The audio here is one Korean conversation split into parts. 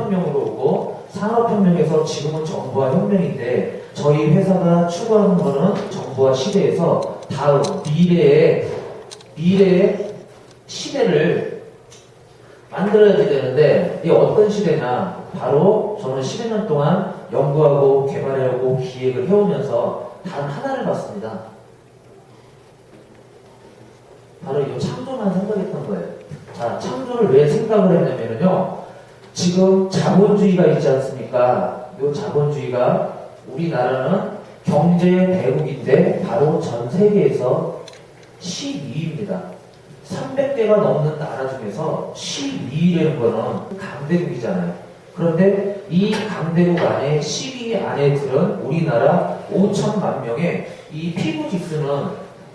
산업혁명으로 오고 산업혁명에서 지금은 정보화 혁명인데 저희 회사가 추구하는 거는 정보화 시대에서 다음 미래의 시대를 만들어야지 되는데 이게 어떤 시대냐 바로 저는 10여 년 동안 연구하고 개발하고 기획을 해오면서 단 하나를 봤습니다. 바로 이 창조만 생각했던 거예요. 자, 창조를 왜 생각을 했냐면요. 지금 자본주의가 있지 않습니까? 이 자본주의가 우리나라는 경제 대국인데 바로 전 세계에서 12위입니다. 300개가 넘는 나라 중에서 12위라는 거는 강대국이잖아요. 그런데 이 강대국 안에 10위 안에 들은 우리나라 5천만 명의 이 피부 지수는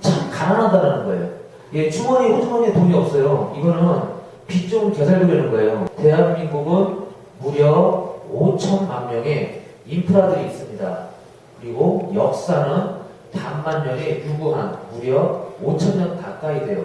참 가난하다는 거예요. 예, 호주머니에 돈이 없어요. 이거는 빚 좀 되살리려는 거예요. 대한민국은 무려 5천만 명의 인프라들이 있습니다. 그리고 역사는 단만 년에 유구한 무려 5천년 가까이 돼요.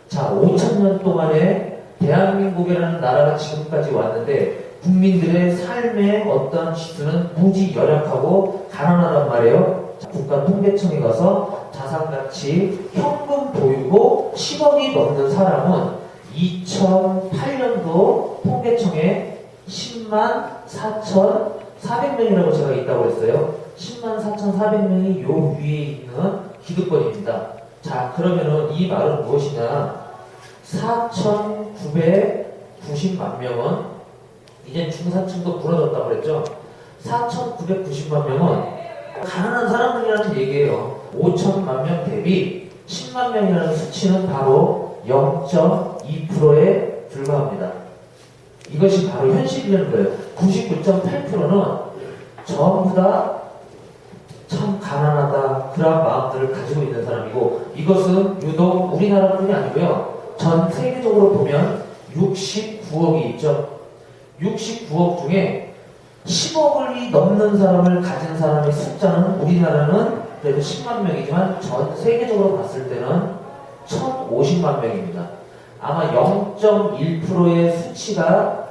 자, 5천년 동안에 대한민국이라는 나라가 지금까지 왔는데 국민들의 삶의 어떤 지수는 무지 열악하고 가난하단 말이에요. 국가통계청에 가서 자산가치 현금 보유고 10억이 넘는 사람은 2008년도 통계청에 10만 4,400명이라고 제가 있다고 했어요. 10만 4,400명이 요 위에 있는 기득권입니다. 자, 그러면은 이 말은 무엇이냐? 4,990만 명은 이제 중산층도 무너졌다고 그랬죠. 4,990만 명은 가난한 사람들이라는 얘기예요. 5천만 명 대비 10만 명이라는 수치는 바로 0.2%에 불과합니다. 이것이 바로 현실이라는 거예요. 99.8%는 전부 다 참 가난하다 그런 마음들을 가지고 있는 사람이고 이것은 유독 우리나라뿐이 아니고요. 전 세계적으로 보면 69억이 있죠. 69억 중에 10억을 넘는 사람을 가진 사람의 숫자는 우리나라는 그래도 10만 명이지만 전 세계적으로 봤을 때는 1,050만 명입니다. 아마 0.1%의 수치가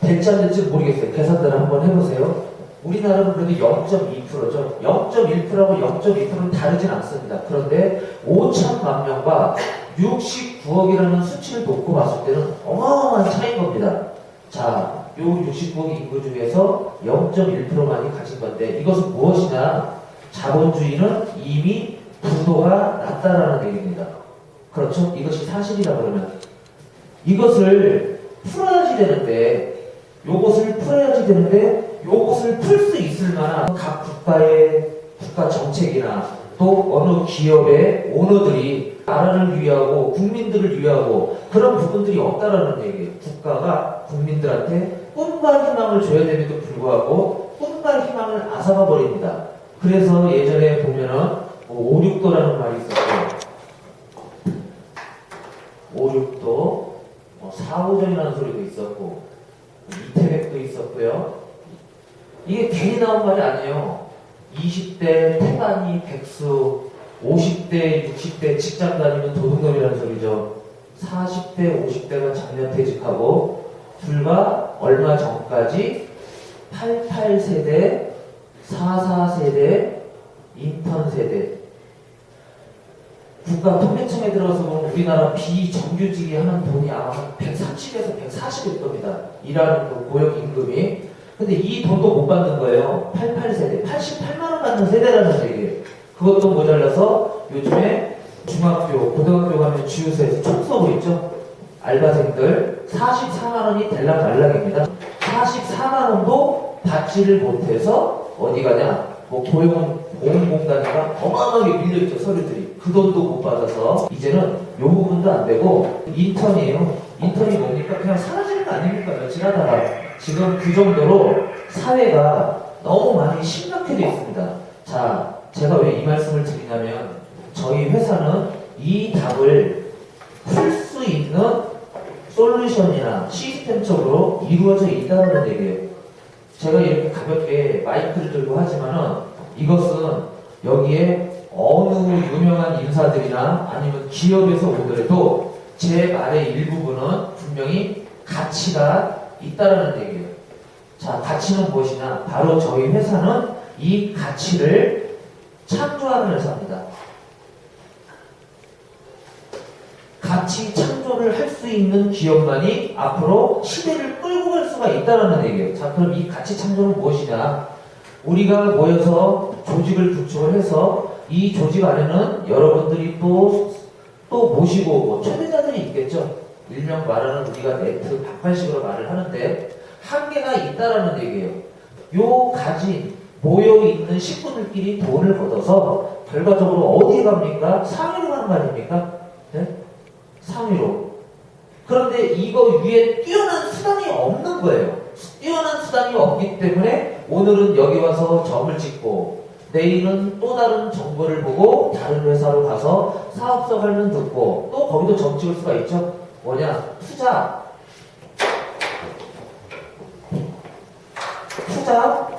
될지 안 될지 모르겠어요. 계산대를 한번 해보세요. 우리나라는 그래도 0.2%죠. 0.1%하고 0.2%는 다르진 않습니다. 그런데 5천만 명과 69억이라는 수치를 놓고 봤을 때는 어마어마한 차이인 겁니다. 자, 요 69억 인구 중에서 0.1%만이 가진 건데 이것은 무엇이냐? 자본주의는 이미 부도가 났다라는 얘기입니다. 그렇죠? 이것이 사실이라 그러면 이것을 풀어야지 되는데 요것을 풀 수 있을 만한 각 국가의 국가 정책이나 또 어느 기업의 오너들이 나라를 위하고 국민들을 위하고 그런 부분들이 없다라는 얘기예요. 국가가 국민들한테 꿈과 희망을 줘야 됨에도 불구하고 꿈과 희망을 앗아가 버립니다. 그래서 예전에 보면은 5,6도라는 말이 있었고 5,6도 4,5전이라는 소리도 있었고 이태백도 있었고요. 이게 괜히 나온 말이 아니에요. 20대 태반이 백수, 50대, 60대 직장 다니면 도둑놈이라는 소리죠. 40대, 50대가 작년 퇴직하고 불과 얼마 전까지 88세대, 44세대, 인턴 세대 국가통계청에 들어가서 보면 우리나라 비정규직이 하는 돈이 아마 130에서 140일 겁니다. 일하는 그 고용 임금이. 근데 이 돈도 못 받는 거예요. 88세대, 88만원 받는 세대라는 얘기예요. 그것도 모자라서 요즘에 중학교, 고등학교 가면 주유소에서 청소부 있죠? 알바생들 44만원이 될락말락입니다. 44만원도 받지를 못해서 어디 가냐? 보험공단이가 어마어마하게 밀려있죠, 서류들이. 그 돈도 못 받아서 이제는 요 부분도 안 되고 인턴이에요. 인턴이 뭡니까? 그냥 사라지는 거 아닙니까? 며칠 하다가. 지금 그 정도로 사회가 너무 많이 심각해져 있습니다. 자, 제가 왜 이 말씀을 드리냐면 저희 회사는 이 답을 풀 수 있는 솔루션이나 시스템적으로 이루어져 있다는 얘기예요. 제가 이렇게 가볍게 마이크를 들고 하지만은 이것은 여기에 어느 유명한 인사들이나 아니면 기업에서 오더라도 제 말의 일부분은 분명히 가치가 있다라는 얘기예요. 자, 가치는 무엇이냐? 바로 저희 회사는 이 가치를 창조하는 회사입니다. 가치 창조를 할 수 있는 기업만이 앞으로 시대를 끌고 갈 수가 있다는 얘기예요. 자, 그럼 이 가치 창조는 무엇이냐? 우리가 모여서 조직을 구축을 해서 이 조직 안에는 여러분들이 또 모시고 오고 초대자들이 있겠죠. 일명 말하는 우리가 네트 박판식으로 말을 하는데 한계가 있다라는 얘기예요. 요 가진 모여있는 식구들끼리 돈을 걷어서 결과적으로 어디에 갑니까? 상위로 가는 거 아닙니까? 네? 상위로. 그런데 이거 위에 뛰어난 수단이 없는 거예요. 뛰어난 수단이 없기 때문에 오늘은 여기 와서 점을 찍고 내일은 또 다른 정보를 보고 다른 회사로 가서 사업서 관련 듣고 또 거기도 점 찍을 수가 있죠. 뭐냐? 투자,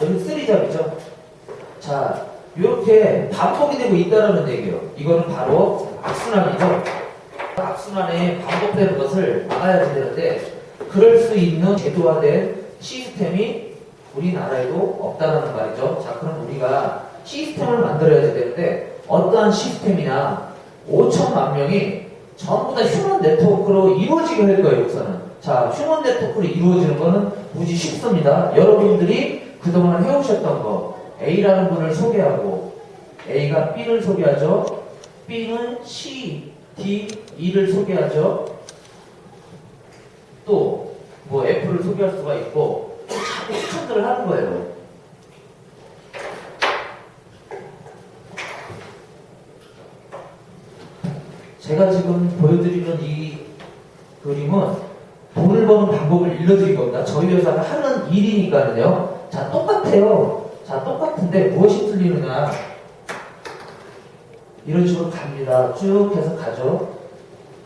여기 3잡이죠. 자, 이렇게 반복이 되고 있다는 얘기예요. 이거는 바로 악순환이죠. 악순환에 반복되는 것을 막아야 되는데 그럴 수 있는 제도화된 시스템이 우리나라에도 없다는 말이죠. 자, 그럼 우리가 시스템을 만들어야 되는데 어떠한 시스템이냐? 5천만 명이 전부 다 휴먼 네트워크로 이루어지게 할 거예요, 우선은. 자, 휴먼 네트워크로 이루어지는 거는 무지 쉽습니다. 여러분들이 그동안 해오셨던 거, A라는 분을 소개하고, A가 B를 소개하죠. B는 C, D, E를 소개하죠. 또, 뭐 F를 소개할 수가 있고, 자꾸 추천들을 하는 거예요. 제가 지금 보여드리는 이 그림은 돈을 버는 방법을 일러드린 겁니다. 저희 회사가 하는 일이니까는요. 자, 똑같아요. 자, 똑같은데 무엇이 틀리느냐. 이런 식으로 갑니다. 쭉 해서 가죠.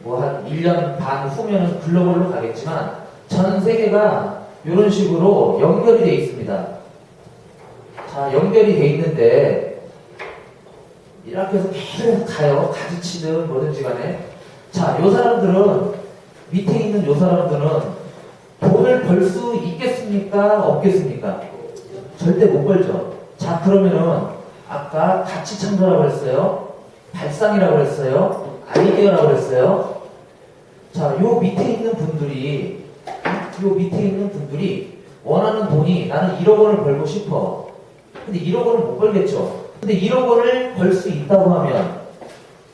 뭐 한 1년 반 후면은 글로벌로 가겠지만 전 세계가 이런 식으로 연결이 돼 있습니다. 자, 연결이 돼 있는데 이렇게 해서 계속 가요. 가지치든 뭐든지 간에. 자, 요 사람들은 밑에 있는 요 사람들은 돈을 벌 수 있겠습니까? 없겠습니까? 절대 못 벌죠. 자, 그러면은 아까 가치 창조라고 했어요. 발상이라고 했어요. 아이디어라고 했어요. 자, 요 밑에 있는 분들이 원하는 돈이 나는 1억 원을 벌고 싶어. 근데 1억 원을 못 벌겠죠. 근데 1억 원을 벌 수 있다고 하면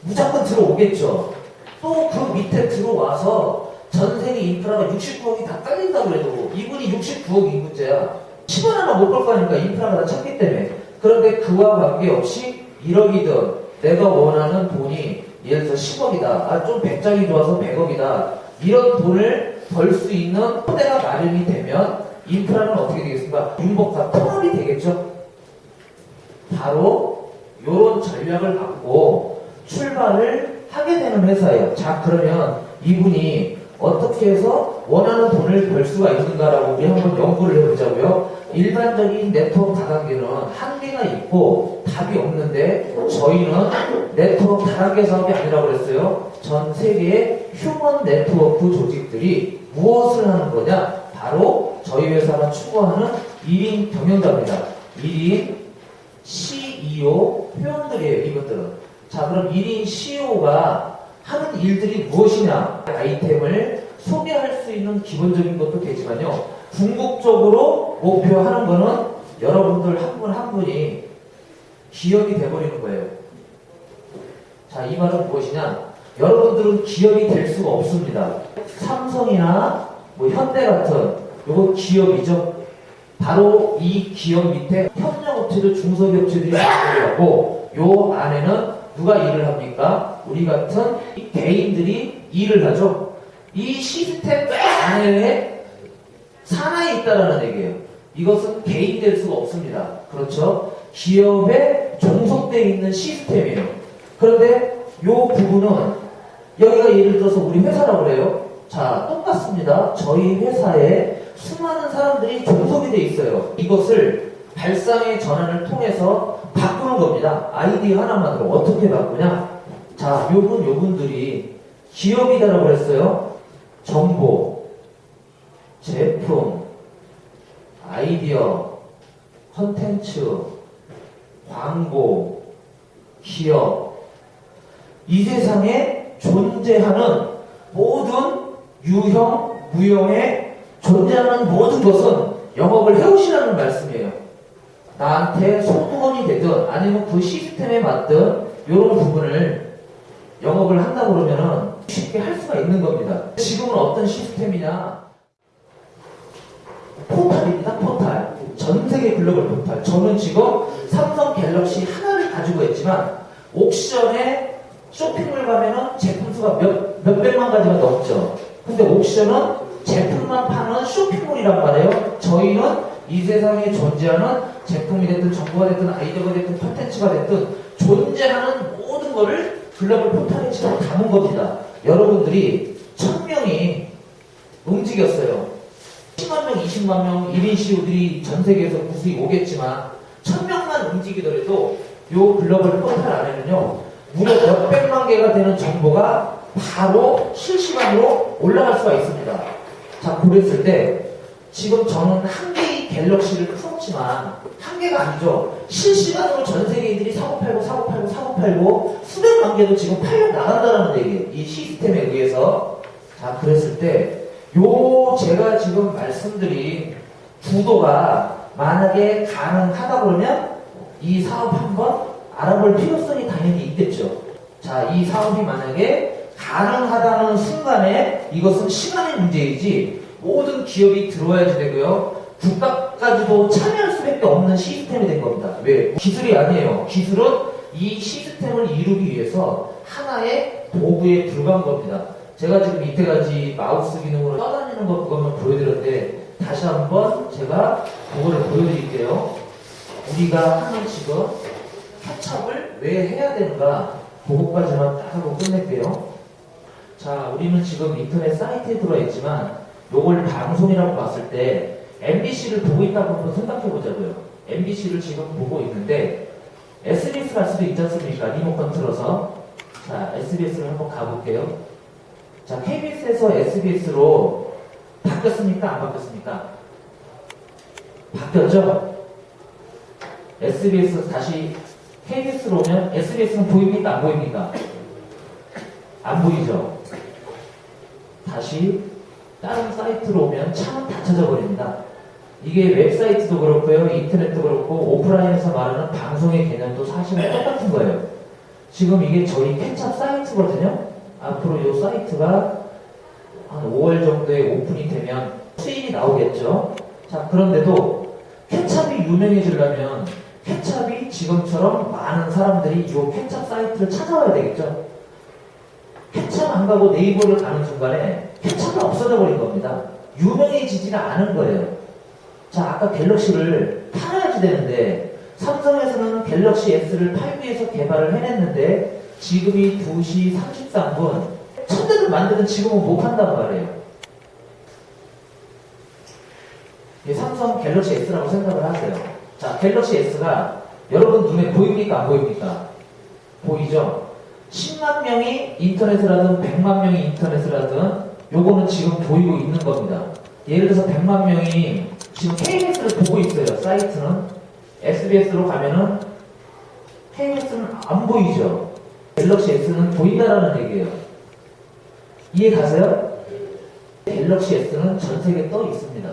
무조건 들어오겠죠. 또 그 밑에 들어와서 전 세계 인프라가 69억이 다 깔린다고 해도 이분이 69억이 문제야. 10원 하나 못 벌 거 아닙니까? 인프라가 다 찼기 때문에. 그런데 그와 관계없이 1억이든 내가 원하는 돈이 예를 들어서 10억이다. 아, 좀 100장이 좋아서 100억이다. 이런 돈을 벌 수 있는 토대가 마련이 되면 인프라는 어떻게 되겠습니까? 융복과 통합이 되겠죠. 바로 이런 전략을 갖고 출발을 하게 되는 회사예요. 자, 그러면 이분이 어떻게 해서 원하는 돈을 벌 수가 있는가라고 우리 한번 연구를 해보자고요. 일반적인 네트워크 다단계는 한계가 있고 답이 없는데 저희는 네트워크 다단계 사업이 아니라고 그랬어요. 전 세계의 휴먼 네트워크 조직들이 무엇을 하는 거냐? 바로 저희 회사가 추구하는 1인 경영자입니다. 1인 CEO 회원들이에요, 이것들은. 자, 그럼 1인 CEO가 하는 일들이 무엇이냐? 아이템을 소개할 수 있는 기본적인 것도 되지만요. 궁극적으로 목표하는 거는 여러분들 한 분 한 분이 기업이 돼버리는 거예요. 자, 이 말은 무엇이냐? 여러분들은 기업이 될 수가 없습니다. 삼성이나 뭐 현대 같은 요거 기업이죠. 바로 이 기업 밑에 협력업체들, 중소기업체들이 있고 요 안에는 누가 일을 합니까? 우리 같은 개인들이 일을 하죠. 이 시스템 안에 산하에 있다라는 얘기예요. 이것은 개인 될 수가 없습니다. 그렇죠? 기업에 종속되어 있는 시스템이에요. 그런데 요 부분은 여기가 예를 들어서 우리 회사라고 그래요. 자, 똑같습니다. 저희 회사에 수많은 사람들이 종속이 되어 있어요. 이것을 발상의 전환을 통해서 바꾸는 겁니다. 아이디어 하나만으로 어떻게 바꾸냐? 자, 요분들이 기업이다라고 했어요. 정보, 제품, 아이디어, 컨텐츠, 광고, 기업, 이 세상에 존재하는 모든 유형, 무형에 존재하는 모든 것은 영업을 해오시라는 말씀이에요. 나한테 소득원이 되든 아니면 그 시스템에 맞든 이런 부분을 영업을 한다 그러면은 쉽게 할 수가 있는 겁니다. 지금은 어떤 시스템이냐? 포탈입니다. 포탈. 전 세계 글로벌 포탈. 저는 지금 삼성 갤럭시 하나를 가지고 있지만 옥션에 쇼핑몰 가면은 제품 수가 몇백만 가지가 넘죠. 근데 옥션은 제품만 파는 쇼핑몰이란 말이에요. 저희는 이 세상에 존재하는 제품이 됐든 정보가 됐든 아이디어가 됐든 콘텐츠가 됐든 존재하는 모든 거를 글로벌 포탈에 지금 담은 겁니다. 여러분들이 1000명이 움직였어요. 10만 명, 20만 명 1인 CEO들이 전 세계에서 구수히 오겠지만 1000명만 움직이더라도 요 글로벌 포탈 안에는요 무려 몇백만 개가 되는 정보가 바로 실시간으로 올라갈 수가 있습니다. 자, 그랬을 때 지금 저는 한 개의 갤럭시를 풀었지만 한 개가 아니죠. 실시간으로 전 세계인들이 사고 팔고 수백만 개도 지금 팔려 나간다는 얘기예요. 이 시스템에 의해서. 자, 그랬을 때 요 제가 지금 말씀드린 구도가 만약에 가능하다 그러면 이 사업 한번 알아볼 필요성이 당연히 있겠죠. 자, 이 사업이 만약에 가능하다는 순간에 이것은 시간의 문제이지 모든 기업이 들어와야지 되고요. 국가까지도 참여할 수밖에 없는 시스템이 된 겁니다. 왜? 기술이 아니에요. 기술은 이 시스템을 이루기 위해서 하나의 도구에 불과한 겁니다. 제가 지금 이때까지 마우스 기능으로 떠다니는 것 그것만 보여드렸는데 다시 한번 제가 그거를 보여드릴게요. 우리가 하는 지금 캐첩을 왜 해야 되는가 그것까지만 딱 하고 끝낼게요. 자, 우리는 지금 인터넷 사이트에 들어와 있지만 요걸 방송이라고 봤을 때 MBC를 보고 있다고 한번 생각해 보자고요. MBC를 지금 보고 있는데 SBS 갈 수도 있지 않습니까? 리모컨 틀어서. 자, SBS를 한번 가볼게요. 자, KBS에서 SBS로 바뀌었습니까? 안 바뀌었습니까? 바뀌었죠? SBS 다시 KBS로 오면 SBS는 보입니까? 안 보입니까? 안 보이죠? 다시 다른 사이트로 오면 창은 닫혀져 버립니다. 이게 웹사이트도 그렇고요, 인터넷도 그렇고 오프라인에서 말하는 방송의 개념도 사실은 똑같은 거예요. 지금 이게 저희 케찹 사이트거든요. 앞으로 이 사이트가 한 5월 정도에 오픈이 되면 수익이 나오겠죠. 자, 그런데도 케찹이 유명해지려면 케찹이 지금처럼 많은 사람들이 이 케찹 사이트를 찾아와야 되겠죠. 케찹 안 가고 네이버를 가는 순간에 케찹은 없어져 버린 겁니다. 유명해지지가 않은 거예요. 자, 아까 갤럭시를 팔아야지 되는데 삼성에서는 갤럭시 S를 팔기 위해서 개발을 해냈는데 지금이 2시 33분 천대를 만드는 지금은 못 한단 말이에요. 삼성 갤럭시 S라고 생각을 하세요. 자, 갤럭시 S가 여러분 눈에 보입니까? 안 보입니까? 보이죠? 10만 명이 인터넷을 하든 100만 명이 인터넷을 하든 요거는 지금 보이고 있는 겁니다. 예를 들어서 100만 명이 지금 KBS를 보고 있어요. 사이트는 SBS로 가면은 KBS는 안 보이죠. 갤럭시 S는 보인다라는 얘기예요. 이해 가세요? 갤럭시 S는 전 세계에 떠 있습니다.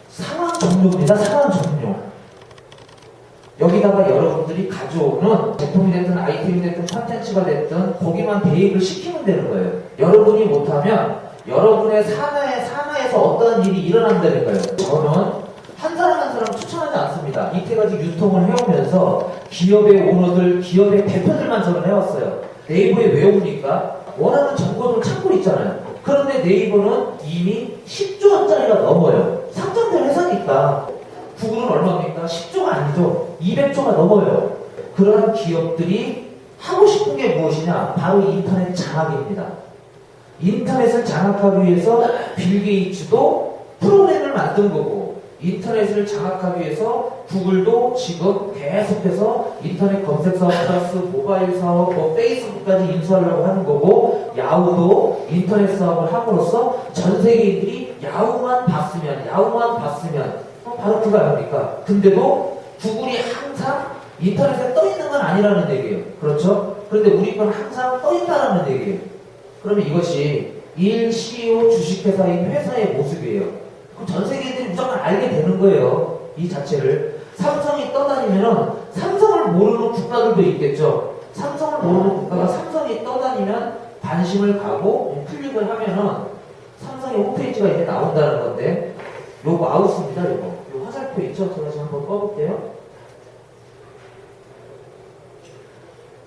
상황 종료입니다. 상황 종료. 여기다가 여러분들이 가져오는 제품이 됐든 아이템이 됐든 콘텐츠가 됐든 거기만 대입을 시키면 되는 거예요. 여러분이 못하면 여러분의 산하에서 어떤 일이 일어난다는 거예요. 저는 한 사람 한 사람 추천하지 않습니다. 이때까지 유통을 해오면서 기업의 오너들, 기업의 대표들만 저는 해왔어요. 네이버에 왜 옵니까? 원하는 정보를 찾고 있잖아요. 그런데 네이버는 이미 10조 원짜리가 넘어요. 상장된 회사니까. 구글은 얼마입니까? 10조가 아니죠. 200조가 넘어요. 그런 기업들이 하고 싶은 게 무엇이냐? 바로 인터넷 장악입니다. 인터넷을 장악하기 위해서 빌 게이츠도 프로그램을 만든 거고 인터넷을 장악하기 위해서 구글도 지금 계속해서 인터넷 검색 사업 플러스 모바일 사업, 뭐 페이스북까지 인수하려고 하는 거고, 야후도 인터넷 사업을 함으로써 전 세계인들이 야후만 봤으면 바로 그거 아닙니까? 근데도 구글이 항상 인터넷에 떠 있는 건 아니라는 얘기예요. 그렇죠? 그런데 우리 건 항상 떠 있다라는 얘기예요. 그러면 이것이 CEO 주식회사인 회사의 모습이에요. 그럼 전 세계인들이 무조건 알게 되는 거예요. 이 자체를. 삼성이 떠다니면은 삼성을 모르는 국가들도 있겠죠. 삼성을 모르는 국가가 삼성이 떠다니면 관심을 가고 클릭을 하면은 삼성의 홈페이지가 이제 나온다는 건데, 요 마우스입니다. 요 화살표 있죠? 제가 지금 한번 꺼볼게요.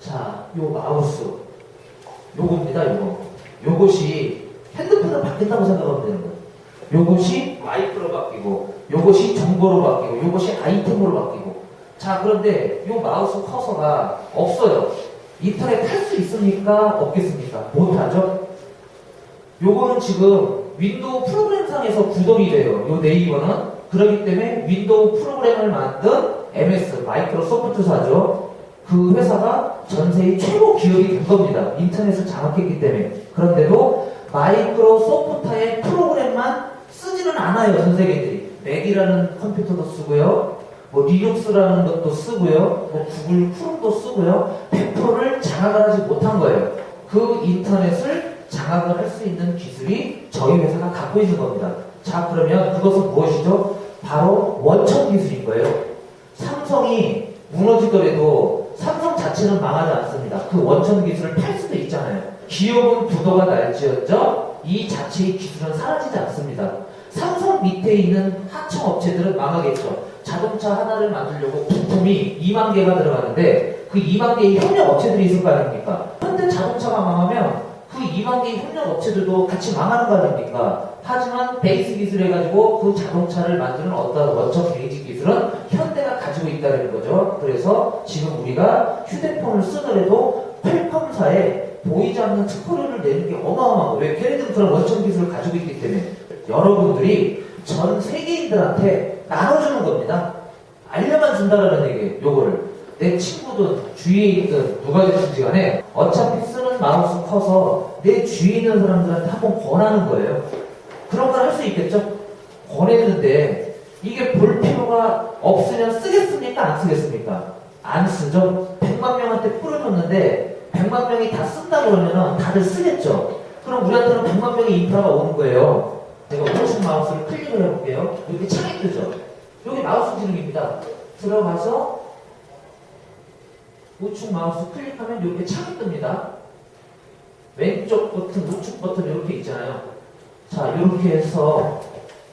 자, 요 마우스. 요겁니다. 요것이 핸드폰으로 바뀐다고 생각하면 되는 거예요. 요것이 마이크로 바뀌고, 요것이 정보로 바뀌고, 요것이 아이템으로 바뀌고. 자, 그런데 요 마우스 커서가 없어요. 인터넷 할 수 있습니까? 없겠습니까? 못하죠? 요거는 지금 윈도우 프로그램상에서 구동이 돼요. 요 네이버는. 그렇기 때문에 윈도우 프로그램을 만든 MS, 마이크로소프트사죠. 그 회사가 전 세계 최고 기업이 된 겁니다. 인터넷을 장악했기 때문에. 그런데도 마이크로소프트의 프로그램만 쓰지는 않아요. 전 세계들이. 맥이라는 컴퓨터도 쓰고요. 뭐 리눅스라는 것도 쓰고요. 뭐 구글 크롬도 쓰고요. 100%를 장악을 하지 못한 거예요. 그 인터넷을 장악을 할 수 있는 기술이 저희 회사가 갖고 있는 겁니다. 자, 그러면 그것은 무엇이죠? 바로 원천 기술인 거예요. 삼성이 무너지더라도 삼성 자체는 망하지 않습니다. 그 원천 기술을 팔 수도 있잖아요. 기업은 부도가 날지언정 이 자체의 기술은 사라지지 않습니다. 삼성 밑에 있는 하청 업체들은 망하겠죠. 자동차 하나를 만들려고 부품이 2만 개가 들어가는데 그 2만 개의 협력 업체들이 있을 거 아닙니까? 현대 자동차가 망하면 그 2만 개의 협력 업체들도 같이 망하는 거 아닙니까? 하지만 베이스 기술 해가지고 그 자동차를 만드는 어떤 원천 베이직 기술은 현대가 가지고 있다는 거죠. 그래서 지금 우리가 휴대폰을 쓰더라도 퀄컴사에 보이지 않는 특허료를 내는 게 어마어마한 거예요. 왜? 걔네들은 그런 원천 기술을 가지고 있기 때문에. 여러분들이 전 세계인들한테 나눠주는 겁니다. 알려만 준다라는 얘기예요. 요거를. 내 친구든 주위에 있든 누가 됐든지 간에 어차피 쓰는 마우스 커서 내 주위에 있는 사람들한테 한번 권하는 거예요. 그런 걸 할 수 있겠죠? 권했는데 이게 볼 필요가 없으면 쓰겠습니까? 안 쓰겠습니까? 안 쓰죠? 100만 명한테 뿌려줬는데 100만 명이 다 쓴다 그러면 다들 쓰겠죠? 그럼 우리한테는 100만 명의 인프라가 오는 거예요. 제가 오른쪽 마우스를 클릭을 해볼게요. 여기 창이 뜨죠? 여기 마우스 기능입니다. 들어가서 우측 마우스 클릭하면 이렇게 창이 뜹니다. 왼쪽 버튼, 우측 버튼 이렇게 있잖아요. 자, 이렇게 해서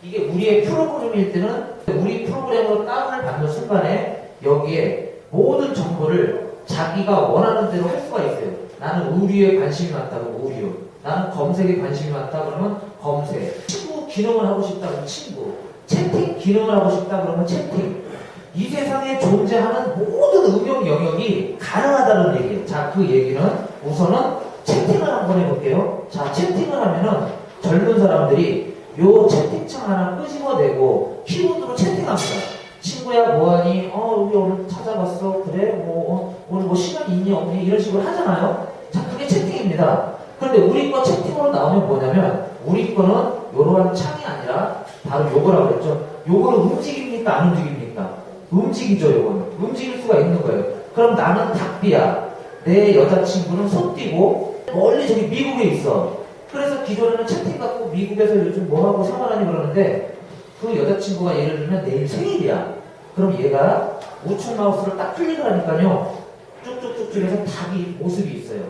이게 우리의 프로그램일 때는 우리 프로그램으로 다운을 받는 순간에 여기에 모든 정보를 자기가 원하는 대로 할 수가 있어요. 나는 의류에 관심이 많다 그러면 의류, 나는 검색에 관심이 많다 그러면 검색, 친구 기능을 하고 싶다 그러면 친구, 채팅 기능을 하고 싶다 그러면 채팅. 이 세상에 존재하는 모든 응용 영역이 가능하다는 얘기예요. 자, 그 얘기는 우선은 채팅을 한번 해볼게요. 자, 채팅을 하면은 젊은 사람들이 요 채팅창 하나 끄집어내고 키보드로 채팅합니다. 친구야 뭐하니? 우리 오늘 찾아봤어. 그래? 오늘 뭐 시간 있니 없니? 이런 식으로 하잖아요. 자, 그게 채팅입니다. 그런데 우리 거 채팅으로 나오면 뭐냐면 우리 거는 요러한 창이 아니라 바로 요거라고 그랬죠. 요거는 움직입니까? 안 움직입니까? 움직이죠. 요거는 움직일 수가 있는 거예요. 그럼 나는 닭비야. 내 여자친구는 손 띄고 멀리 저기 미국에 있어. 그래서 기존에는 채팅 갖고 미국에서 요즘 뭐하고 생활하니 그러는데 그 여자친구가 예를 들면 내일 생일이야. 그럼 얘가 우측 마우스를 딱 클릭을 하니까요. 쭉쭉쭉쭉 해서 닭이 모습이 있어요.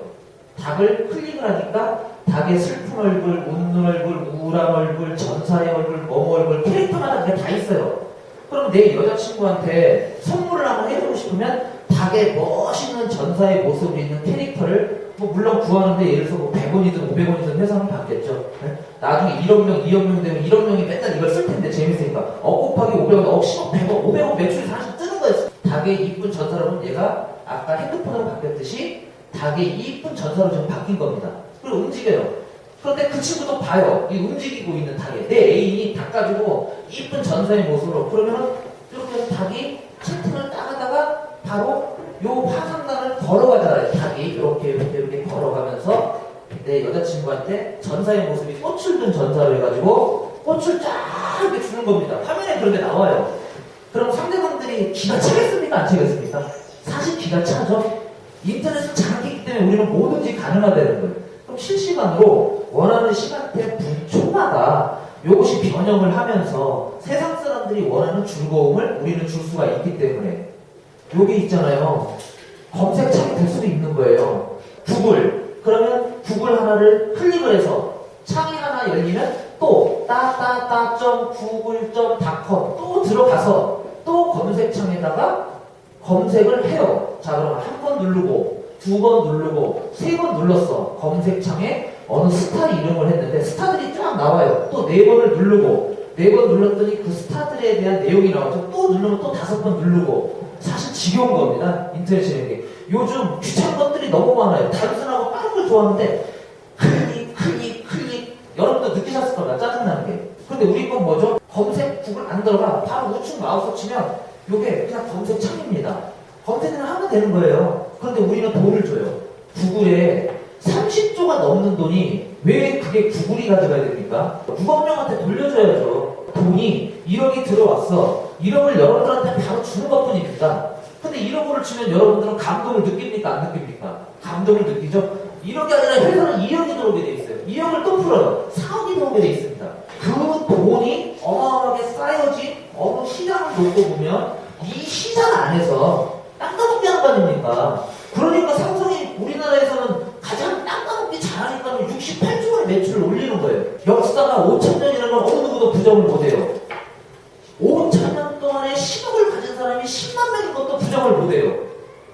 닭을 클릭을 하니까 닭의 슬픈 얼굴, 웃는 얼굴, 우울한 얼굴, 전사의 얼굴, 뭐 얼굴, 캐릭터마다 그게 다 있어요. 그럼 내 여자친구한테 선물을 한번 해주고 싶으면 닭의 멋있는 전사의 모습이 있는 캐릭터를 물론 구하는데 예를 들어서 100원이든 500원이든 회사는 받겠죠. 네? 나중에 1억 명, 2억 명 되면 1억 명이 맨날 이걸 쓸 텐데 재밌으니까 곱하기 500원, 10억, 100억, 500억 매출이 사실 뜨는 거였어. 닭의 이쁜 전사로는 얘가 아까 핸드폰으로 바뀌었듯이 닭의 이쁜 전사로 지금 바뀐 겁니다. 그리고 움직여요. 그런데 그 친구도 봐요. 이 움직이고 있는 닭에. 내 애인이 닭 가지고 이쁜 전사의 모습으로. 그러면은 이렇게 해서 닭이 채팅을 따가다가 바로 요 화상단을 걸어가잖아요. 닭이 이렇게 걸어가면서 내 여자친구한테 전사의 모습이 꽃을 든 전사를 해가지고 꽃을 쫙 이렇게 주는 겁니다. 화면에 그런 게 나와요. 그럼 상대방들이 기가 차겠습니까? 안 차겠습니까? 사실 기가 차죠. 인터넷은 장기이기 때문에 우리는 뭐든지 가능하다는 거예요. 그럼 실시간으로 원하는 시간대 분초마다 이것이 변형을 하면서 세상 사람들이 원하는 즐거움을 우리는 줄 수가 있기 때문에 여기 있잖아요. 검색창이 될 수도 있는 거예요. 구글. 그러면 구글 하나를 클릭을 해서 창이 하나 열리면 또 google.com 또 들어가서 또 검색창에다가 검색을 해요. 자, 그럼 한 번 누르고, 두 번 누르고, 세 번 눌렀어. 검색창에 어느 스타 이름을 했는데 스타들이 쫙 나와요. 또 네 번을 누르고, 네 번 눌렀더니 그 스타들에 대한 내용이 나오죠. 또 누르면 또 다섯 번 누르고. 사실 지겨운 겁니다. 인터넷이라는 게. 요즘 귀찮은 것들이 너무 많아요. 단순하고 빠른 걸 좋아하는데 클릭. 여러분도 느끼셨을 겁니다. 짜증나는 게. 근데 우리 건 뭐죠? 검색 구글 안 들어가. 바로 우측 마우스 치면 이게 그냥 검색창입니다. 검색을 하면 되는 거예요. 그런데 우리는 돈을 줘요. 구글에 30조가 넘는 돈이 왜 그게 구글이 가져가야 됩니까? 유업명한테 돌려줘야죠. 돈이 1억이 들어왔어. 1억을 여러분들한테 바로 주는 것 뿐입니다. 근데 1억을 주면 여러분들은 감동을 느낍니까? 안 느낍니까? 감동을 느끼죠? 1억이 아니라 회사는 2억이 들어오게 돼 있어요. 2억을 또 풀어요. 4억이 들어오게 돼 있습니다. 그 돈이 어마어마하게 쌓여진 어느 시장을 놓고 보면 이 시장 안에서 땅따먹기 하는 거 아닙니까? 그러니까 삼성이 우리나라에서는 가장 땅따먹기 잘하니까 68조 원의 매출을 올리는 거예요. 역사가 5,000년이라는 건 어느 누구도 부정을 못해요. 5,000년 동안에 10억을 가진 사람이 10만 명인 것도 부정을 못해요.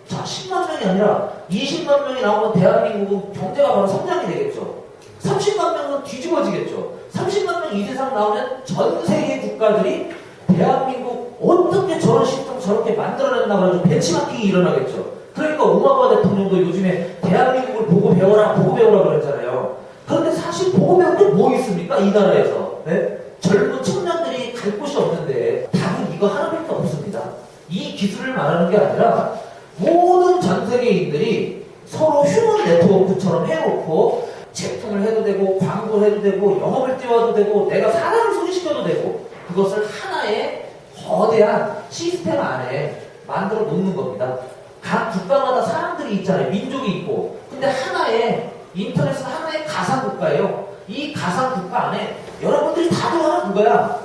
자, 10만 명이 아니라 20만 명이 나오면 대한민국은 경제가 바로 성장이 되겠죠. 30만 명은 뒤집어지겠죠. 30만 명 이상 나오면 전 세계 국가들이 대한민국 어떻게 저런 시스템 저렇게 만들어냈나 가지고 벤치마킹이 일어나겠죠. 그러니까 오바마 대통령도 요즘에 대한민국을 보고 배워라 그랬잖아요. 그런데 사실 보고 배울 게 뭐 있습니까? 이 나라에서. 네? 젊은 청년들이 갈 곳이 없는데 답은 이거 하나밖에 없습니다. 이 기술을 말하는 게 아니라 모든 전 세계인들이 서로 휴먼 네트워크처럼 해놓고 제품을 해도 되고 광고를 해도 되고 영업을 띄워도 되고 내가 사람을 소개시켜도 되고 그것을 하나의 거대한 시스템 안에 만들어 놓는 겁니다. 각 국가마다 사람들이 있잖아요. 민족이 있고. 근데 하나의 인터넷은 하나의 가상국가예요. 이 가상국가 안에 여러분들이 다 들어가는 그거야.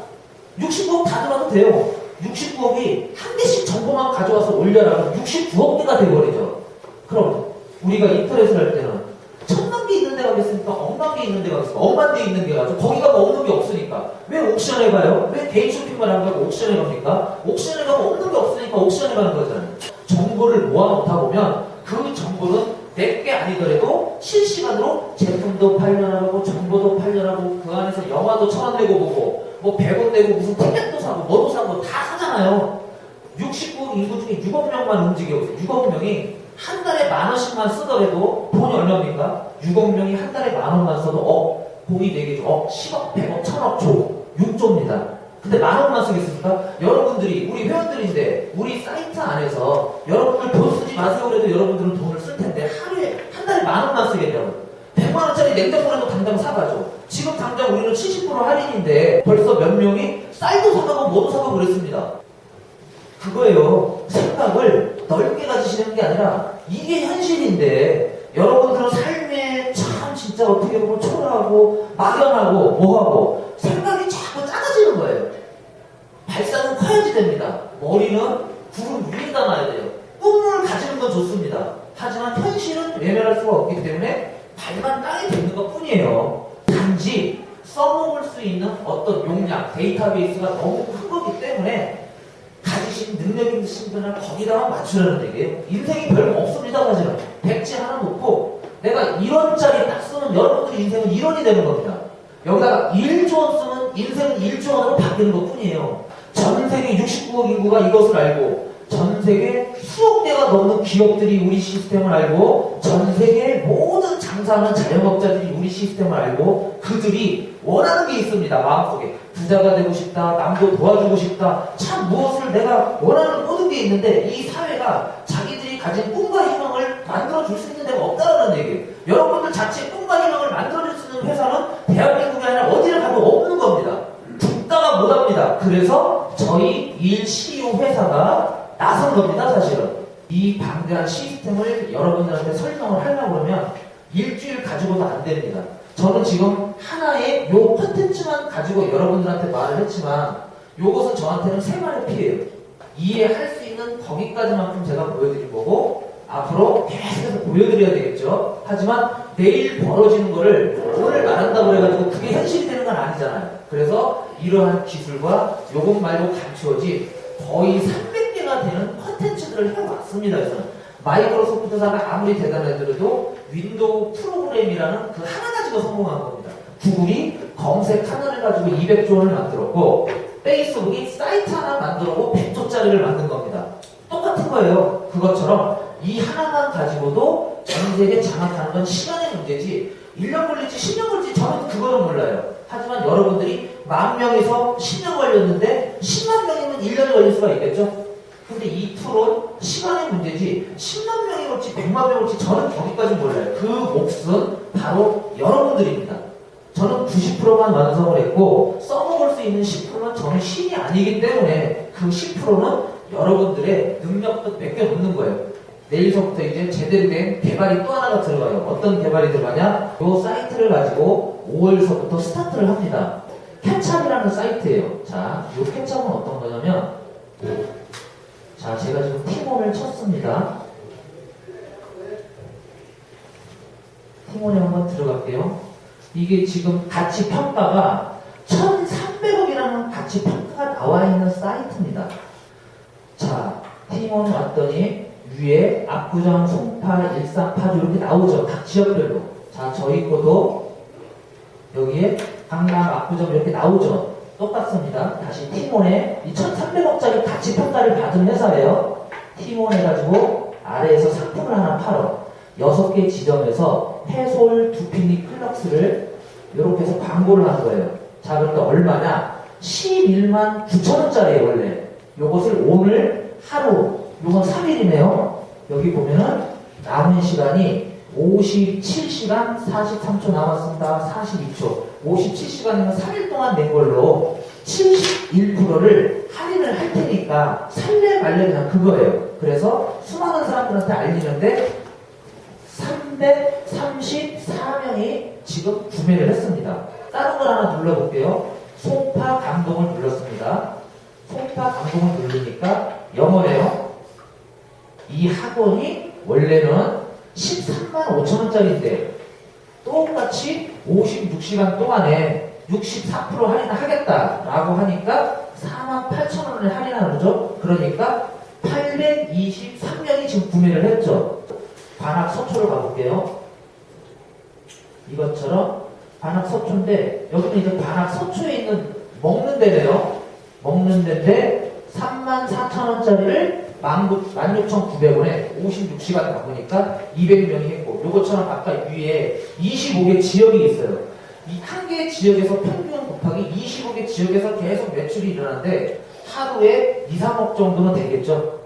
69억 다 들어가도 돼요. 69억이 한 개씩 정보만 가져와서 올려라. 69억 개가 돼버리죠. 그럼 우리가 인터넷을 할 때는 1,000만 개 있는 데가 있습니까? 억만 개 있는 데가 있습니까? 억만 개 있는 데가 있죠. 거기가 뭐 없는 게 없으니까. 왜 옥션에 가요? 왜 개인 쇼핑만 안 가고 옥션에 갑니까? 옥션에 가면 없는 게 없으니까 옥션에 가는 거잖아요. 정보를 모아놓다 보면 그 정보는 내게 아니더라도 실시간으로 제품도 팔려나가고 정보도 팔려나가고 그 안에서 영화도 1,000원 내고 보고 뭐 100원 내고 무슨 티켓도 사고 뭐도 사고 다 사잖아요. 69억 인구 중에 6억 명만 움직여요. 6억 명이 한 달에 10,000원씩만 쓰더라도 돈이 얼마입니까? 6억 명이 한 달에 10,000원만 써도 공이 4개죠. 10억, 100억, 1,000억, 조. 6조입니다. 근데 10,000원만 쓰겠습니까? 여러분들이, 우리 회원들인데, 우리 사이트 안에서 여러분들 돈 쓰지 마세요 그래도 여러분들은 돈을 쓸 텐데, 하루에, 한 달에 10,000원만 쓰겠냐고. 100만원짜리 냉장고라도 당장 사가죠. 지금 당장 우리는 70% 할인인데, 벌써 몇 명이 쌀도 사가고 뭐도 사가고 그랬습니다. 그거예요. 생각을 넓게 가지시는 게 아니라 이게 현실인데 여러분들은 삶에 참 진짜 어떻게 보면 초라하고 막연하고 뭐하고 생각이 자꾸 작아지는 거예요. 발상은 커야지 됩니다. 머리는 구름 위에다 놔야 돼요. 꿈을 가지는 건 좋습니다. 하지만 현실은 외면할 수가 없기 때문에 발만 땅에 닿는 것 뿐이에요. 단지 써먹을 수 있는 어떤 용량, 데이터베이스가 너무 큰 거기 때문에 가지신 능력 있으신 분을 거기다가 맞추려는 얘기예요. 인생이 별거 없습니다. 사실은 백지 하나 놓고 내가 1원짜리 딱 쓰면 여러분들의 인생은 1원이 되는 겁니다. 여기다가 1조 원 쓰면 인생은 1조 원으로 바뀌는 것 뿐이에요. 전 세계 69억 인구가 이것을 알고 전 세계 수억 개가 넘는 기업들이 우리 시스템을 알고 전 세계 모든 장사하는 자영업자들이 우리 시스템을 알고 그들이 원하는 게 있습니다. 마음속에 부자가 되고 싶다, 남도 도와주고 싶다, 참 무엇을 내가 원하는 모든 게 있는데 이 사회가 자기들이 가진 꿈과 희망을 만들어줄 수 있는 데가 없다는 얘기예요. 여러분들 자체의 꿈과 희망을 만들어줄 수 있는 회사는 대한민국이 아니라 어디를 가도 없는 겁니다. 국가가 못합니다. 그래서 저희 일시유 회사가 나선 겁니다. 사실은 이 방대한 시스템을 여러분들한테 설명을 하려고 그러면 일주일 가지고도 안 됩니다. 저는 지금 하나의 요 컨텐츠만 가지고 여러분들한테 말을 했지만 요것은 저한테는 생활의 피해예요. 이해할 수 있는 거기까지만큼 제가 보여드린 거고 앞으로 계속해서 보여드려야 되겠죠. 하지만 내일 벌어지는 거를 오늘 말한다고 해가지고 그게 현실이 되는 건 아니잖아요. 그래서 이러한 기술과 요것 말고 감추어지 거의 300개가 되는 컨텐츠들을 해왔습니다. 그래서 마이크로소프트사가 아무리 대단하더라도 윈도우 프로그램이라는 그 하나 가지고 성공한 겁니다. 구글이 검색 하나를 가지고 200조 원을 만들었고 페이스북이 사이트 하나 만들었고 100조짜리를 만든 겁니다. 똑같은 거예요. 그것처럼 이 하나만 가지고도 전 세계 장악하는 건 시간의 문제지 1년 걸릴지 10년 걸릴지 저는 그거는 몰라요. 하지만 여러분들이 10,000명에서 10년 걸렸는데 10만 명이면 1년이 걸릴 수가 있겠죠? 근데 이 툴은 시간의 문제지 10만 명이 올지 100만 명이 올지 저는 거기까지 몰라요. 그 몫은 바로 여러분들입니다. 저는 90%만 완성을 했고 써먹을 수 있는 10%는 저는 신이 아니기 때문에 그 10%는 여러분들의 능력도 맡겨놓는 거예요. 내일서부터 이제 제대로 된 개발이 또 하나가 들어가요. 어떤 개발이 들어가냐? 이 사이트를 가지고 5월서부터 스타트를 합니다. 캣찹이라는 사이트예요. 자, 이 캣찹은 어떤 거냐면 자, 제가 지금 팀원을 쳤습니다. 팀원에 한번 들어갈게요. 이게 지금 가치 평가가 1,300억이라는 가치 평가가 나와 있는 사이트입니다. 자, 팀원 왔더니 위에 압구정, 송파, 일산, 파주 이렇게 나오죠. 각 지역별로. 자, 저희 거도 여기에 강남, 압구정 이렇게 나오죠. 똑같습니다. 다시 팀원에 2,300억짜리 가치 평가를 받은 회사예요. 팀원 해가지고 아래에서 상품을 하나 팔어. 6개 지점에서 해솔, 두피니, 클럭스를 이렇게 해서 광고를 한 거예요. 자, 그런데 얼마냐? 11만 9천원짜리예요, 원래. 요것을 오늘 하루, 요건 3일이네요. 여기 보면은 남은 시간이 57시간 43초 남았습니다. 42초. 57시간이면 3일 동안 낸 걸로 71%를 할인을 할 테니까 살래 말래 그냥 그거예요. 그래서 수많은 사람들한테 알리는데 334명이 지금 구매를 했습니다. 다른 걸 하나 눌러볼게요. 송파 감동을 눌렀습니다. 송파 감동을 누르니까 영어래요. 이 학원이 원래는 13만 5천원짜리인데 똑같이 56시간 동안에 64% 할인을 하겠다라고 하니까 4만 8천원을 할인하는 거죠. 그러니까 823명이 지금 구매를 했죠. 반학 서초를 가볼게요. 이것처럼 반학 서초인데 여기는 이제 반학 서초에 있는 먹는 데래요. 먹는 데인데 34,000원짜리를 16,900원에 56시간 가보니까 200명이 했고 요것처럼 아까 위에 25개 지역이 있어요. 이 한 개의 지역에서 평균 곱하기 25개 지역에서 계속 매출이 일어나는데 하루에 2, 3억 정도는 되겠죠.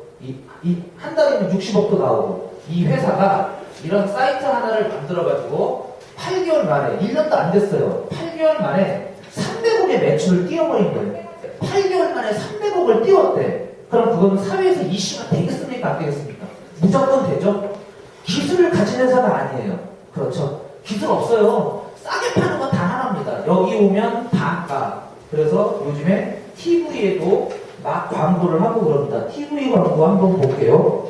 한 달이면 60억도 나오고 이 회사가 이런 사이트 하나를 만들어가지고 8개월 만에 1년도 안 됐어요. 8개월 만에 300억의 매출을 띄워버린 거예요. 8개월 만에 300억을 띄웠대. 그럼 그건 사회에서 이슈가 되겠습니까? 안 되겠습니까? 무조건 되죠? 기술을 가진 회사가 아니에요. 그렇죠? 기술 없어요. 싸게 파는 건 단 하나입니다. 여기 오면 반가. 그래서 요즘에 TV에도 막 광고를 하고 그럽니다. TV 광고 한번 볼게요.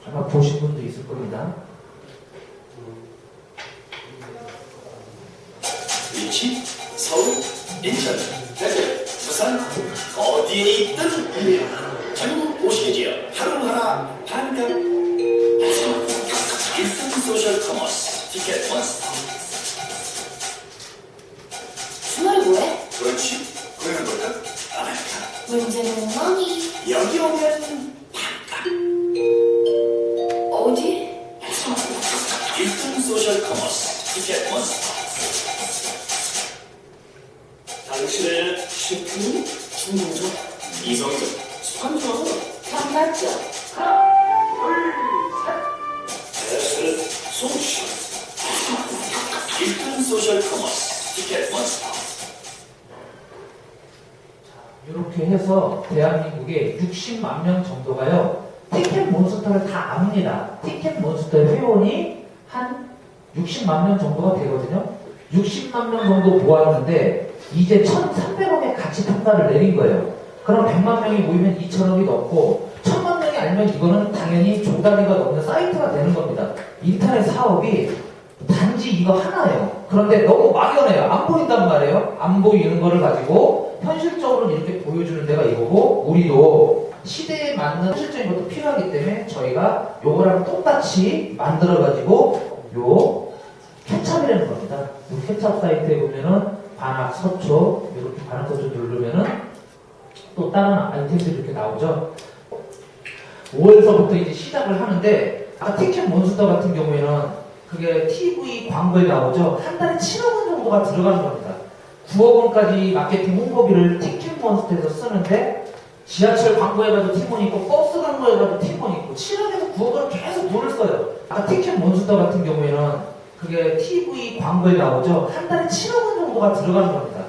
아마 보신 분도 있을 겁니다. 위치 서울, 인천, 대전, 부산 어디에 있든 전국 50개 지역 하루하루 반값 주머니 여기 오면 어디? 1등 소셜 커머스 티켓 몬스터. 당신의 식품, 중국적, 이성적, 수환적, 반갑죠? 대세 소셜. 1등 소셜 커머스 티켓 몬스터. 이렇게 해서 대한민국에 60만 명 정도가요, 티켓몬스터를 다 압니다. 티켓몬스터 회원이 한 60만 명 정도가 되거든요. 60만 명 정도 모았는데 이제 1,300억의 가치 평가를 내린 거예요. 그럼 100만 명이 모이면 2,000억이 넘고 1,000만 명이 알면 이거는 당연히 조 단위가 넘는 사이트가 되는 겁니다. 인터넷 사업이 단지 이거 하나예요. 그런데 너무 막연해요. 안 보인단 말이에요. 안 보이는 거를 가지고 현실적으로 이렇게 보여주는 데가 이거고, 우리도 시대에 맞는 현실적인 것도 필요하기 때문에 저희가 요거랑 똑같이 만들어가지고 요 케찹이라는 겁니다. 요 케찹 사이트에 보면은 반학, 서초, 이렇게 반학, 서초 누르면은 또 다른 아이템들이 이렇게 나오죠. 5월서부터 이제 시작을 하는데, 아까 티켓 몬스터 같은 경우에는 그게 TV 광고에 나오죠. 한 달에 7억 원 정도가 들어가는 겁니다. 9억 원까지 마케팅 홍보비를 티켓몬스터에서 쓰는데, 지하철 광고해가지고 팀원 있고 버스 광고해가지고 팀원 있고 7억에서 9억을 계속 돈을 써요. 아까 티켓몬스터 같은 경우에는 그게 TV 광고에 나오죠. 한 달에 7억 원 정도가 들어가는 겁니다.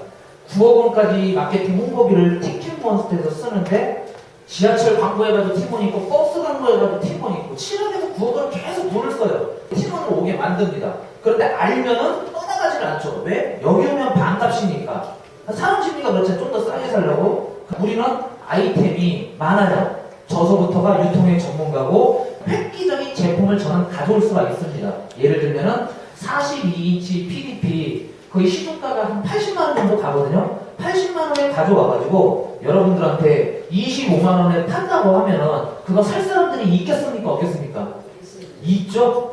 9억 원까지 마케팅 홍보비를 티켓몬스터에서 쓰는데, 지하철 광고해가지고 팀원 있고 버스 광고해가지고 팀원 있고 7억에서 9억을 계속 돈을 써요. 팀원을 오게 만듭니다. 그런데 알면은 떠나가지는 않죠. 왜? 여기 오면 반값이니까. 사람 심리가 그렇지, 좀 더 싸게 살려고. 우리는 아이템이 많아요. 저서부터가 유통의 전문가고 획기적인 제품을 저는 가져올 수가 있습니다. 예를 들면은 42인치 PDP 거의 시중가가 한 80만 원 정도 가거든요. 80만 원에 가져와가지고 여러분들한테 25만 원에 판다고 하면은 그거 살 사람들이 있겠습니까? 없겠습니까? 있죠?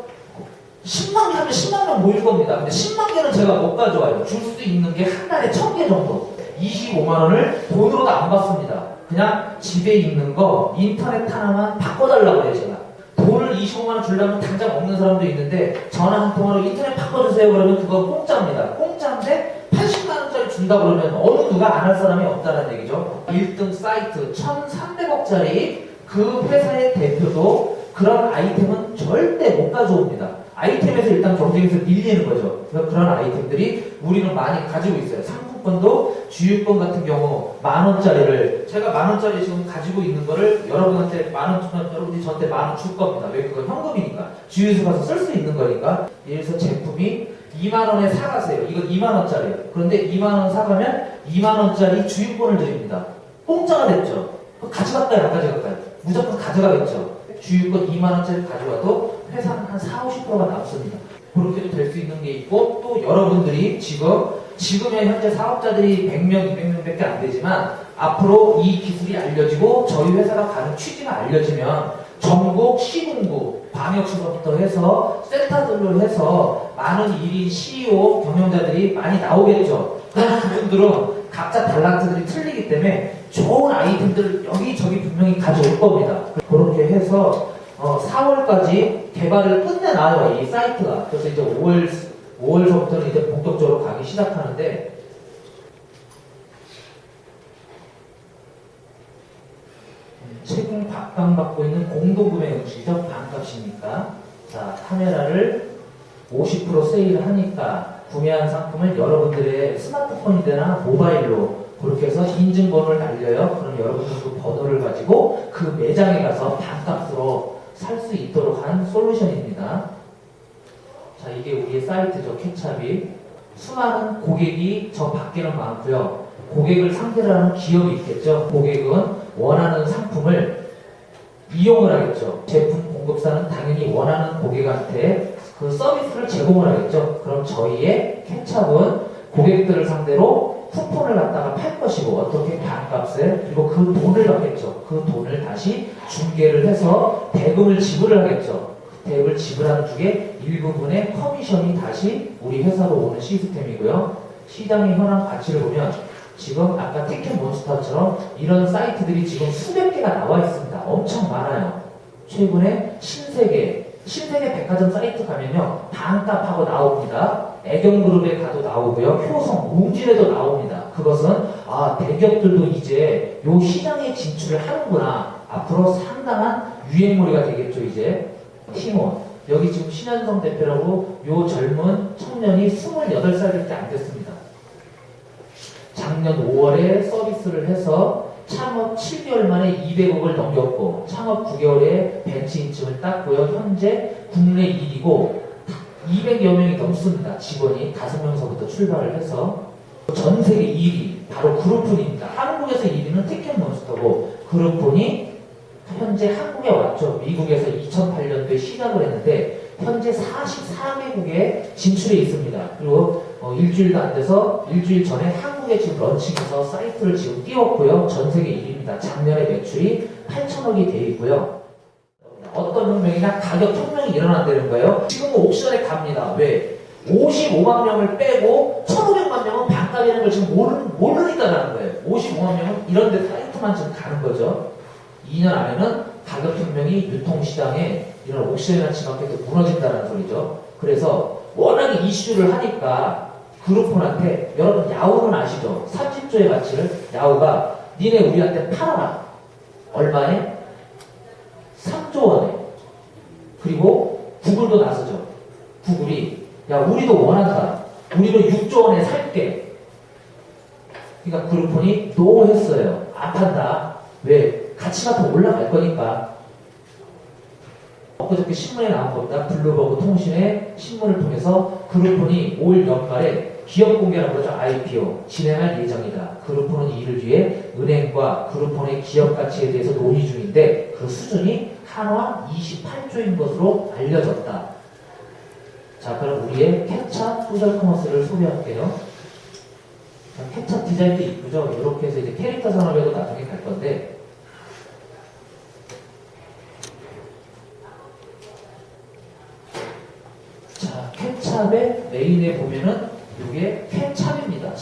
10만 개 하면 10만 명 모일 겁니다. 근데 10만 개는 제가 못 가져와요. 줄 수 있는 게 한 달에 1000개 정도. 25만 원을 돈으로도 안 받습니다. 그냥 집에 있는 거 인터넷 하나만 바꿔달라고 해요, 제가. 돈을 25만 원 주려면 당장 없는 사람도 있는데 전화 한 통화로 인터넷 바꿔주세요 그러면 그건 공짜입니다. 공짜인데 80만 원짜리 준다 그러면 어느 누가 안 할 사람이 없다는 얘기죠. 1등 사이트 1,300억짜리 그 회사의 대표도 그런 아이템은 절대 못 가져옵니다. 아이템에서 일단 경쟁에서 밀리는 거죠. 그래서 그런 아이템들이 우리는 많이 가지고 있어요. 상품권도 주유권 같은 경우 10,000원짜리를 제가 10,000원짜리 지금 가지고 있는 거를 여러분한테 10,000원, 여러분이 저한테 10,000원 줄 겁니다. 왜? 그건 현금이니까. 주유소 가서 쓸 수 있는 거니까. 예를 들어서 제품이 2만원에 사가세요. 이건 2만원짜리예요. 그런데 2만원 사가면 2만원짜리 주유권을 드립니다. 공짜가 됐죠. 그거 가져갈까요? 안 가져갈까요? 무조건 가져가겠죠. 주유권 2만원짜리 가져와도 회사는 한 40~50%가 남습니다. 그렇게도 될 수 있는 게 있고, 또 여러분들이 지금의 현재 사업자들이 100명, 200명밖에 안 되지만 앞으로 이 기술이 알려지고 저희 회사가 가는 취지가 알려지면 전국 시군구, 광역시서부터 해서 센터들로 해서 많은 1인 CEO 경영자들이 많이 나오겠죠. 그럼 그분들은 각자 달란트들이 틀리기 때문에 좋은 아이템들을 여기저기 분명히 가져올 겁니다. 그렇게 해서 4월까지 개발을 끝내놔요, 이 사이트가. 그래서 이제 5월서부터는 이제 본격적으로 가기 시작하는데, 최근 각광받고 있는 공동구매 음식이죠. 반값이니까. 자, 카메라를 50% 세일을 하니까 구매한 상품을 여러분들의 스마트폰이나 모바일로 그렇게 해서 인증번호를 날려요. 그럼 여러분들 그 번호를 가지고 그 매장에 가서 반값으로 살 수 있도록 한 솔루션입니다. 자, 이게 우리의 사이트죠. 케찹이. 수많은 고객이 저 밖에는 많고요. 고객을 상대로 하는 기업이 있겠죠. 고객은 원하는 상품을 이용을 하겠죠. 제품 공급사는 당연히 원하는 고객한테 그 서비스를 제공을 하겠죠. 그럼 저희의 케찹은 고객들을 상대로 쿠폰을 갖다가 팔 것이고, 어떻게 반값에, 그리고 그 돈을 받겠죠. 그 돈을 다시 중개를 해서 대금을 지불을 하겠죠. 대금을 지불하는 중에 일부분의 커미션이 다시 우리 회사로 오는 시스템이고요. 시장의 현황 가치를 보면 지금 아까 티켓몬스터처럼 이런 사이트들이 지금 수백 개가 나와 있습니다. 엄청 많아요. 최근에 신세계 백화점 사이트 가면요. 반값하고 나옵니다. 애경그룹에 가도 나오고요. 효성, 웅진에도 나옵니다. 그것은 대기업들도 이제 요 시장에 진출을 하는구나. 앞으로 상당한 유행몰이가 되겠죠. 이제 팀원 여기 지금 신현성 대표라고 요 젊은 청년이 28살밖에 안 됐습니다. 작년 5월에 서비스를 해서 창업 7개월 만에 200억을 넘겼고 창업 9개월에 벤치 인증을 땄고요. 현재 국내 1위고 200여 명이 넘습니다. 직원이 5명서부터 출발을 해서 전 세계 1위 바로 그룹폰입니다. 한국에서 1위는 티켓몬스터고 그룹폰이 현재 한국에 왔죠. 미국에서 2008년도에 시작을 했는데 현재 44개국에 진출해 있습니다. 그리고 일주일도 안 돼서 일주일 전에 한국에 지금 런칭해서 사이트를 지금 띄웠고요. 전 세계 1위입니다. 작년에 매출이 8천억이 돼 있고요. 어떤 혁명이나 가격 혁명이 일어난다는 거예요. 지금은 옥션에 갑니다. 왜? 55만 명을 빼고 1,500만 명은 반값이라는 걸 지금 모르니까 가는 거예요. 55만 명은 이런 데 사이트만 지금 가는 거죠. 2년 안에는 가격 혁명이 유통시장에 이런 옥션이나 지마켓도 무너진다는 소리죠. 그래서 워낙에 이슈를 하니까 그룹폰한테 여러분 야후는 아시죠? 30조의 가치를 야후가 니네 우리한테 팔아라. 얼마에? 3조 원에. 그리고 구글도 나서죠. 구글이 야 우리도 원한다. 우리도 6조 원에 살게. 그러니까 그룹폰이 노 했어요. 안 판다. 왜? 가치가 더 올라갈 거니까. 엊그저께 신문에 나온 겁니다. 블룸버그 통신의 신문을 통해서 그룹폰이 올 연말에 기업 공개라고 그러죠. IPO 진행할 예정이다. 그룹폰은 이를 위해 은행과 그룹폰의 기업 가치에 대해서 논의 중인데 그 수준이 한화 28조인 것으로 알려졌다. 자, 그럼 우리의 캡처 소셜 커머스를 소개할게요. 캡처 디자인도 이쁘죠? 이렇게 해서 이제 캐릭터 산업에도 나중에 갈 건데 자, 캡찹의 메인에 보면은 이게 캡찹입니다.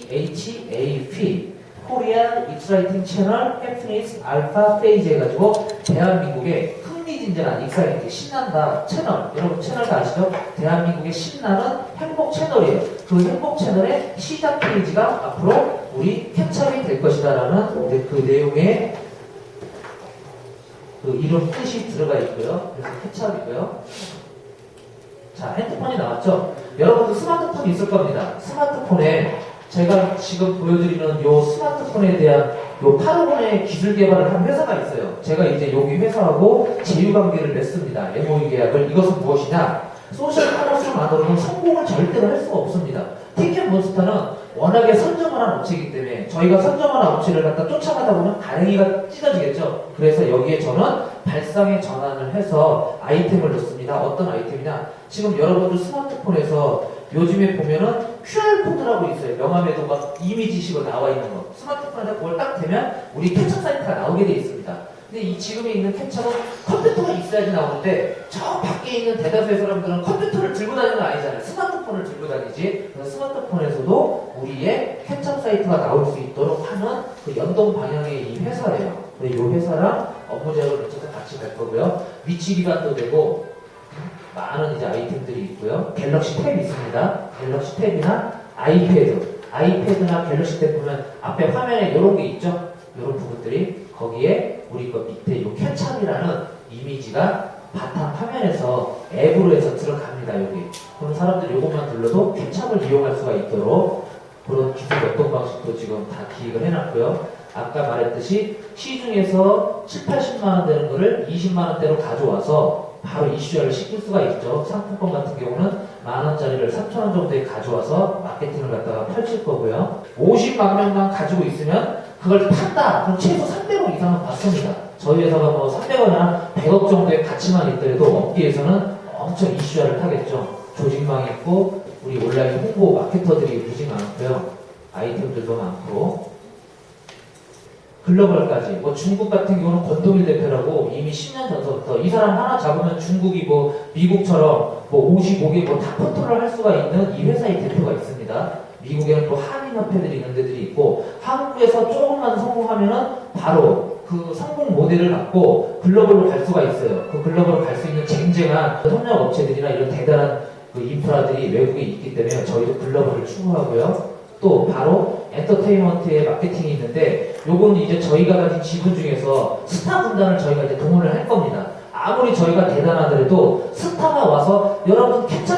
CECHAP 코리안 익사이팅 채널 해피니스 알파 페이지 해가지고 대한민국의 흥미진진한 익사이팅 신난다 채널 여러분 채널 다 아시죠? 대한민국의 신나는 행복 채널이에요. 그 행복 채널의 시작 페이지가 앞으로 우리 캡찹이 될 것이다라는 그 내용의 그 이름 뜻이 들어가 있고요. 그래서 캡찹이고요. 자, 핸드폰이 나왔죠? 여러분도 스마트폰이 있을 겁니다. 스마트폰에 제가 지금 보여드리는 요 스마트폰에 대한 요 8호번의 기술 개발을 한 회사가 있어요. 제가 이제 여기 회사하고 제휴관계를 맺습니다. MOU 계약을. 이것은 무엇이냐? 소셜 커머스만으로는 성공을 절대로 할 수가 없습니다. 티켓몬스터는 워낙에 선점한 업체이기 때문에 저희가 선점한 업체를 갖다 쫓아가다 보면 가랭이가 찢어지겠죠. 그래서 여기에 저는 발상의 전환을 해서 아이템을 넣습니다. 어떤 아이템이냐? 지금 여러분들 스마트폰에서 요즘에 보면은 QR코드라고 있어요. 명함에도 막 이미지식으로 나와 있는 거. 스마트폰에다 그걸 딱 대면 우리 캡처 사이트가 나오게 돼 있습니다. 근데 이 지금에 있는 캡처는 컴퓨터가 있어야지 나오는데 저 밖에 있는 대다수의 사람들은 컴퓨터를 들고 다니는 건 아니잖아요. 스마트폰을 들고 다니지. 그래서 스마트폰에서도 우리의 캡처 사이트가 나올 수 있도록 하는 그 연동 방향의 이 회사예요. 이 회사랑 업무 제약을 맺혀서 같이 갈 거고요. 위치 기반도 되고 많은 이제 아이템들이 있고요. 갤럭시 탭 있습니다. 갤럭시 탭이나 아이패드나 갤럭시 탭 보면 앞에 화면에 이런 게 있죠. 이런 부분들이 거기에 우리 거 밑에 이 캡찹이라는 이미지가 바탕 화면에서 앱으로 해서 들어갑니다. 여기. 그럼 사람들이 이것만 눌러도 캡찹을 이용할 수가 있도록 그런 기술 연동 방식도 지금 다 기획을 해놨고요. 아까 말했듯이 시중에서 7, 80만 원 되는 거를 20만 원대로 가져와서 바로 이슈화를 시킬 수가 있죠. 상품권 같은 경우는 만 원짜리를 3천 원 정도에 가져와서 마케팅을 갖다가 펼칠 거고요. 50만 명만 가지고 있으면 그걸 판다. 그럼 최소 300억 이상은 받습니다. 저희 회사가 뭐 300억이나 100억 정도의 가치만 있더라도 업계에서는 엄청 이슈화를 타겠죠. 조직망이 있고 우리 온라인 홍보 마케터들이 무지 많고요. 아이템들도 많고 글로벌까지 뭐 중국 같은 경우는 권동일 대표라고 이미 10년 전서부터 이 사람 하나 잡으면 중국이 뭐 미국처럼 뭐 55개 뭐 다 컨트롤 할 수가 있는 이 회사의 대표가 있습니다. 미국에는 또 한인협회들이 있는 데들이 있고 한국에서 조금만 성공하면은 바로 그 성공 모델을 갖고 글로벌로 갈 수가 있어요. 그 글로벌로 갈 수 있는 쟁쟁한 협력 업체들이나 이런 대단한 그 인프라들이 외국에 있기 때문에 저희도 글로벌을 추구하고요. 또 바로 엔터테인먼트의 마케팅이 있는데 요건 이제 저희가 가진 지분 중에서 스타 군단을 저희가 이제 동원을 할 겁니다. 아무리 저희가 대단하더라도 스타가 와서 여러분 케찹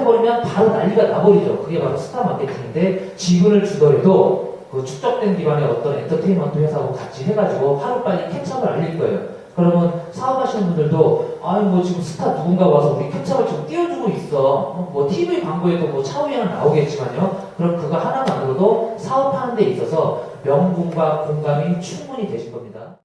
해버리면 바로 난리가 나버리죠. 그게 바로 스타 마케팅인데 지분을 주더라도 그 축적된 기반의 어떤 엔터테인먼트 회사하고 같이 해가지고 하루빨리 케찹을 알릴 거예요. 그러면 사업하시는 분들도 아니 뭐 지금 스타 누군가 와서 우리 케찹을 지금 띄워주고 있어. 뭐 TV 광고에도 뭐 차후에는 나오겠지만요. 그럼 그거 하나만으로도 사업하는 데 있어서 명분과 공감이 충분히 되실 겁니다.